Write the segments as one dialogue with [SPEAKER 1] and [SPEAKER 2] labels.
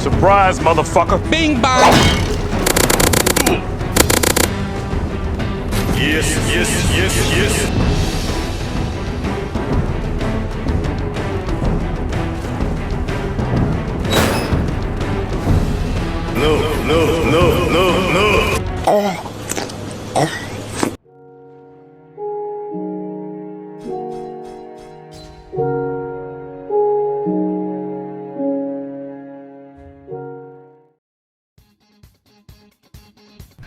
[SPEAKER 1] Surprise, motherfucker.
[SPEAKER 2] Bing bong.
[SPEAKER 1] Yes, yes, yes, yes. No, no, no, no, no.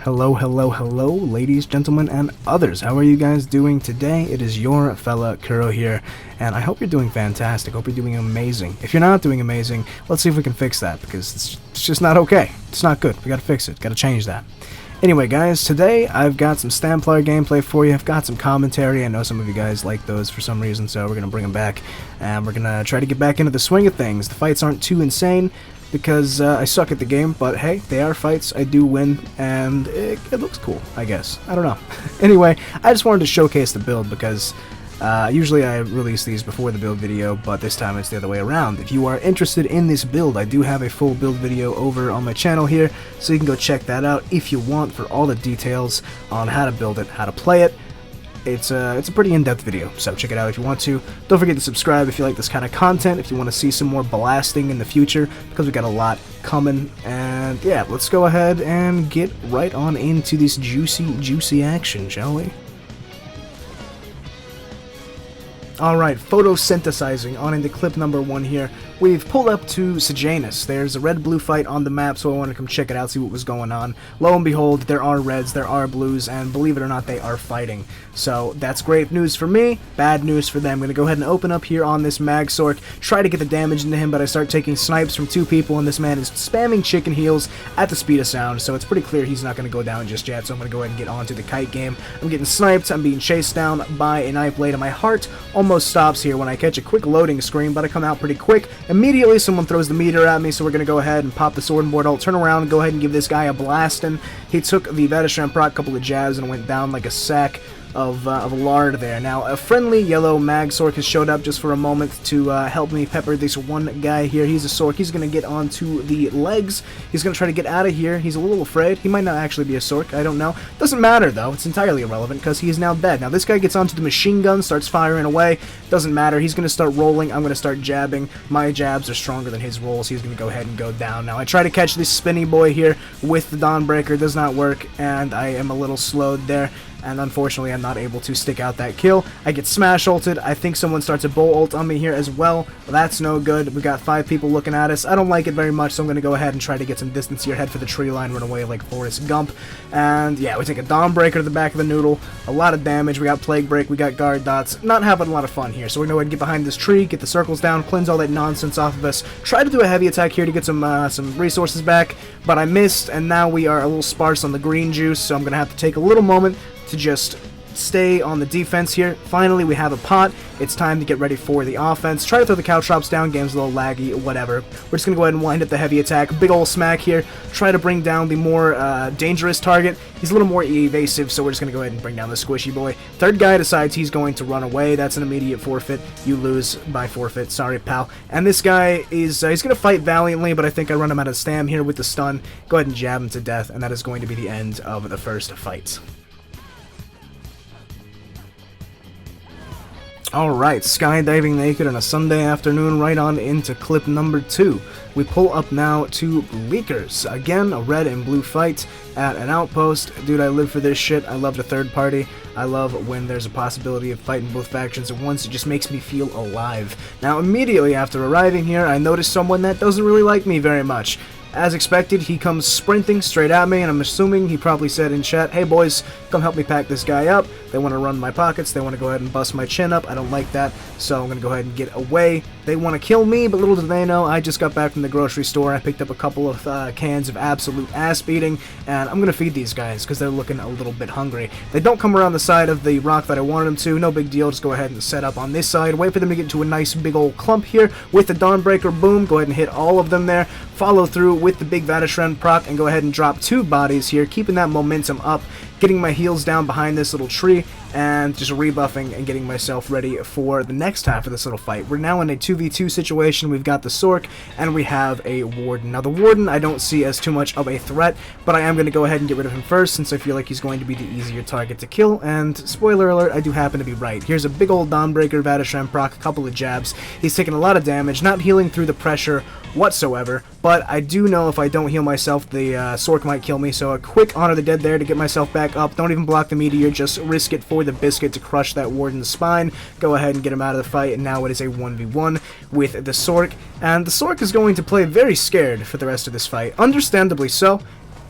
[SPEAKER 3] Hello, hello, hello, ladies, gentlemen, and others. How are you guys doing today? It is your fella Kuro here, and I hope you're doing fantastic. Hope you're doing amazing. If you're not doing amazing, let's see if we can fix that, because it's just not okay. It's not good. We gotta fix it. Gotta change that. Anyway, guys, today I've got some Stamplar gameplay for you. I've got some commentary. I know some of you guys like those for some reason, so we're gonna bring them back, and we're gonna try to get back into the swing of things. The fights aren't too insane, because I suck at the game, but hey, they are fights, I do win, and it looks cool, I guess. I don't know. Anyway, I just wanted to showcase the build, because usually I release these before the build video, but this time it's the other way around. If you are interested in this build, I do have a full build video over on my channel here, so you can go check that out if you want for all the details on how to build it, how to play it. It's a pretty in-depth video, so check it out if you want to. Don't forget to subscribe if you like this kind of content, if you want to see some more blasting in the future, because we got a lot coming. And yeah, let's go ahead and get right on into this juicy action, shall we? Alright, photosynthesizing on into clip number 1 here. We've pulled up to Sejanus. There's a red-blue fight on the map, so I wanted to come check it out, see what was going on. Lo and behold, there are reds, there are blues, and believe it or not, they are fighting. So that's great news for me, bad news for them. I'm going to go ahead and open up here on this Mag Sork, try to get the damage into him, but I start taking snipes from 2 people, and this man is spamming chicken heels at the speed of sound, so it's pretty clear he's not going to go down just yet, so I'm going to go ahead and get onto the kite game. I'm getting sniped, I'm being chased down by a knife blade, and my heart almost stops here when I catch a quick loading screen, but I come out pretty quick. Immediately someone throws the meter at me, so we're going to go ahead and pop the sword and board ult, turn around and go ahead and give this guy a blastin'. He took the Vedishram proc, couple of jabs, and went down like a sack of lard there. Now, a friendly yellow Mag Sork has showed up just for a moment to help me pepper this one guy here. He's a Sork. He's going to get onto the legs. He's going to try to get out of here. He's a little afraid. He might not actually be a Sork. I don't know. Doesn't matter, though. It's entirely irrelevant because he is now dead. Now, this guy gets onto the machine gun, starts firing away. Doesn't matter. He's going to start rolling. I'm going to start jabbing. My jabs are stronger than his rolls. He's going to go ahead and go down. Now, I try to catch this spinny boy here with the Dawnbreaker. Does not work, and I am a little slowed there. And unfortunately, I'm not able to stick out that kill. I get smash ulted. I think someone starts a bull ult on me here as well. That's no good. We got 5 people looking at us. I don't like it very much, so I'm going to go ahead and try to get some distance here. Head for the tree line, run away like Forrest Gump. And yeah, we take a Dawnbreaker to the back of the noodle. A lot of damage. We got Plague Break. We got Guard Dots. Not having a lot of fun here. So we're going to go ahead and get behind this tree, get the circles down, cleanse all that nonsense off of us. Try to do a heavy attack here to get some resources back, but I missed, and now we are a little sparse on the green juice, so I'm going to have to take a little moment to just stay on the defense here. Finally, we have a pot. It's time to get ready for the offense. Try to throw the caltrops down. Game's a little laggy, whatever. We're just going to go ahead and wind up the heavy attack. Big ol' smack here. Try to bring down the more dangerous target. He's a little more evasive, so we're just going to go ahead and bring down the squishy boy. Third guy decides he's going to run away. That's an immediate forfeit. You lose by forfeit. Sorry, pal. And this guy is he's going to fight valiantly, but I think I run him out of stam here with the stun. Go ahead and jab him to death, and that is going to be the end of the first fight. Alright, skydiving naked on a Sunday afternoon, right on into clip number 2. We pull up now to Leakers. Again, a red and blue fight at an outpost. Dude, I live for this shit. I love the third party. I love when there's a possibility of fighting both factions at once. It just makes me feel alive. Now, immediately after arriving here, I noticed someone that doesn't really like me very much. As expected, he comes sprinting straight at me, and I'm assuming he probably said in chat, "Hey boys, come help me pack this guy up." They want to run my pockets, they want to go ahead and bust my chin up. I don't like that, so I'm going to go ahead and get away. They want to kill me, but little do they know, I just got back from the grocery store. I picked up a couple of cans of absolute ass beating, and I'm going to feed these guys because they're looking a little bit hungry. They don't come around the side of the rock that I wanted them to. No big deal, just go ahead and set up on this side. Wait for them to get into a nice big old clump here with the Dawnbreaker. Boom, go ahead and hit all of them there. Follow through with the big Vadishran proc and go ahead and drop 2 bodies here, keeping that momentum up. Getting my heels down behind this little tree, and just rebuffing and getting myself ready for the next half of this little fight. We're now in a 2v2 situation. We've got the Sork, and we have a Warden. Now, the Warden I don't see as too much of a threat, but I am going to go ahead and get rid of him first, since I feel like he's going to be the easier target to kill, and spoiler alert, I do happen to be right. Here's a big old Dawnbreaker, Vatashran proc, a couple of jabs. He's taking a lot of damage, not healing through the pressure whatsoever, but I do know if I don't heal myself, the Sork might kill me, so a quick Honor the Dead there to get myself back up. Don't even block the meteor, just risk it for the biscuit to crush that Warden's spine. Go ahead and get him out of the fight, and now it is a 1v1 with the Sork, and the Sork is going to play very scared for the rest of this fight. Understandably so.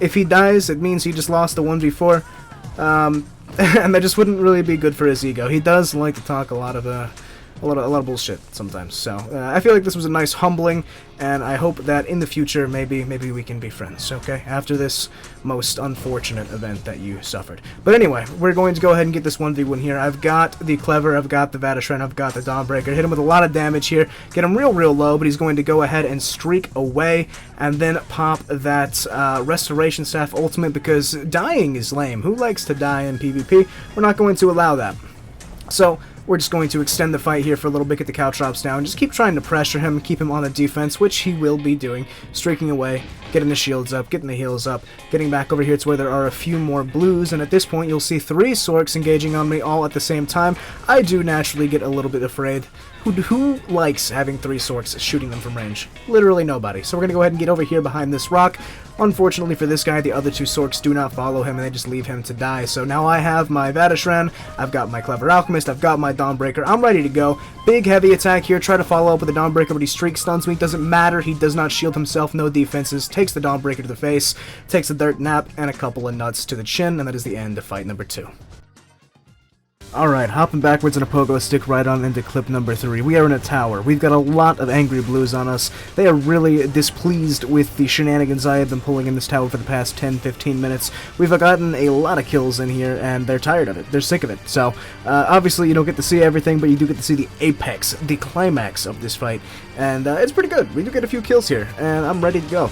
[SPEAKER 3] If he dies, it means he just lost the 1v4, and that just wouldn't really be good for his ego. He does like to talk a lot of bullshit sometimes, so I feel like this was a nice humbling, and I hope that in the future maybe we can be friends, okay, after this most unfortunate event that you suffered. But anyway, we're going to go ahead and get this 1v1 here. I've got the Clever, I've got the Vatashran, I've got the Dawnbreaker. Hit him with a lot of damage here, get him real low, but he's going to go ahead and streak away, and then pop that Restoration Staff ultimate, because dying is lame. Who likes to die in PvP? We're not going to allow that. So we're just going to extend the fight here for a little bit, get the cow drops down, just keep trying to pressure him, keep him on the defense, which he will be doing, streaking away, getting the shields up, getting the heals up, getting back over here to where there are a few more blues, and at this point you'll see 3 Sorks engaging on me all at the same time. I do naturally get a little bit afraid. Who likes having 3 Sorks shooting them from range? Literally nobody. So we're going to go ahead and get over here behind this rock. Unfortunately for this guy, the other 2 Sorks do not follow him, and they just leave him to die. So now I have my Vatashran, I've got my Clever Alchemist, I've got my Dawnbreaker, I'm ready to go. Big heavy attack here, try to follow up with the Dawnbreaker, but he streak stuns me, doesn't matter, he does not shield himself, no defenses, takes the Dawnbreaker to the face, takes a dirt nap, and a couple of nuts to the chin, and that is the end of fight number 2. Alright, hopping backwards on a pogo stick right on into clip number 3. We are in a tower. We've got a lot of angry blues on us. They are really displeased with the shenanigans I have been pulling in this tower for the past 10-15 minutes. We've gotten a lot of kills in here, and they're tired of it. They're sick of it. So, obviously you don't get to see everything, but you do get to see the apex, the climax of this fight. And it's pretty good. We do get a few kills here, and I'm ready to go.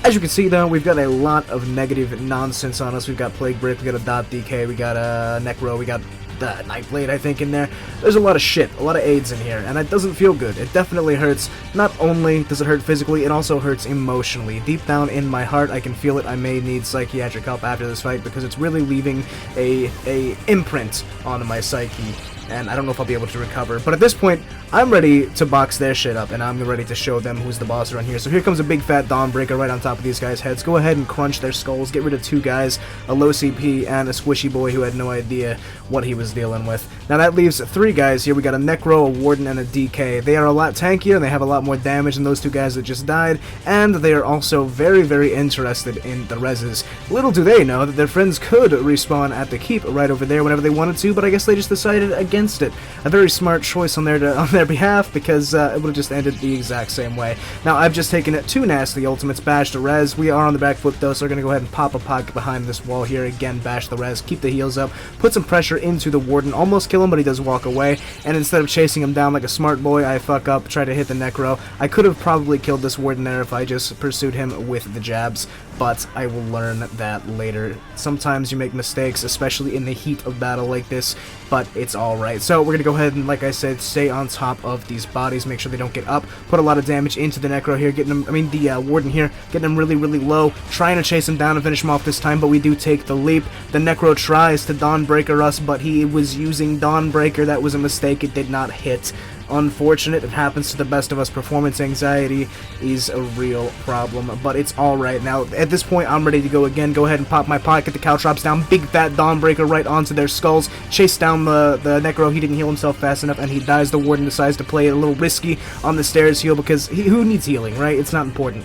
[SPEAKER 3] As you can see, though, we've got a lot of negative nonsense on us. We've got Plague Brick, we got a Dot DK, we got a Necro, we got Nightblade, I think, in there. There's a lot of shit, a lot of AIDS in here, and it doesn't feel good. It definitely hurts. Not only does it hurt physically, it also hurts emotionally. Deep down in my heart, I can feel it. I may need psychiatric help after this fight, because it's really leaving a imprint on my psyche, and I don't know if I'll be able to recover. But at this point, I'm ready to box their shit up, and I'm ready to show them who's the boss around here. So here comes a big fat Dawnbreaker right on top of these guys' heads. Go ahead and crunch their skulls, get rid of 2 guys, a low CP, and a squishy boy who had no idea what he was dealing with. Now that leaves 3 guys here. We got a Necro, a Warden, and a DK. They are a lot tankier, and they have a lot more damage than those 2 guys that just died, and they are also very interested in the reses. Little do they know that their friends could respawn at the keep right over there whenever they wanted to, but I guess they just decided against it. A very smart choice on their behalf, because it would have just ended the exact same way. Now I've just taken 2 nasty ultimates, bash the res. We are on the back foot though, so we're gonna go ahead and pop a pocket behind this wall here. Again, bash the res, keep the heals up, put some pressure into the Warden, almost kill him, but he does walk away, and instead of chasing him down like a smart boy, I fuck up, try to hit the Necro. I could have probably killed this Warden there if I just pursued him with the jabs, but I will learn that later. Sometimes you make mistakes, especially in the heat of battle like this, but it's alright. So we're gonna go ahead and, like I said, stay on top of these bodies, make sure they don't get up, put a lot of damage into the Necro here, getting him, the Warden here, getting him really low, trying to chase him down and finish him off this time, but we do take the leap. The Necro tries to Dawnbreaker us, but he was using Dawnbreaker. That was a mistake. It did not hit. Unfortunate. It happens to the best of us. Performance anxiety is a real problem, but it's alright. Now, at this point, I'm ready to go again. Go ahead and pop my pot, get the cow drops down, big fat Dawnbreaker right onto their skulls, chase down the Necro. He didn't heal himself fast enough, and he dies. The Warden decides to play it a little risky on the stairs heal, because who needs healing, right? It's not important.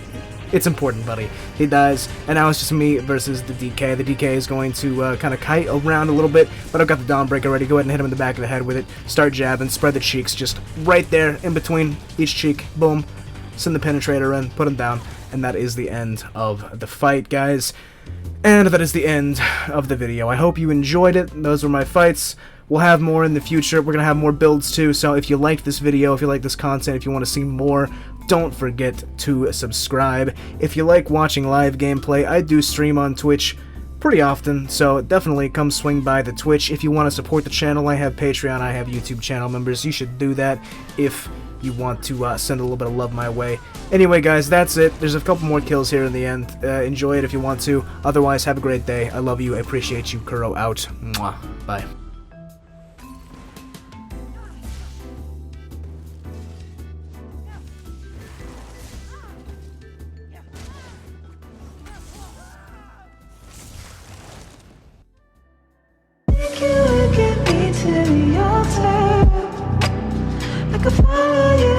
[SPEAKER 3] It's important, buddy. He dies, and now it's just me versus the DK. The DK is going to kind of kite around a little bit, but I've got the Dawnbreaker ready. Go ahead and hit him in the back of the head with it. Start jabbing, spread the cheeks just right there in between each cheek. Boom. Send the penetrator in, put him down, and that is the end of the fight, guys. And that is the end of the video. I hope you enjoyed it. Those were my fights. We'll have more in the future. We're going to have more builds too, so if you liked this video, if you like this content, if you want to see more, don't forget to subscribe. If you like watching live gameplay, I do stream on Twitch pretty often, so definitely come swing by the Twitch. If you want to support the channel, I have Patreon, I have YouTube channel members. You should do that if you want to send a little bit of love my way. Anyway, guys, that's it. There's a couple more kills here in the end. Enjoy it if you want to. Otherwise, have a great day. I love you. I appreciate you. Kuro out. Mwah. Bye.
[SPEAKER 2] I could follow you.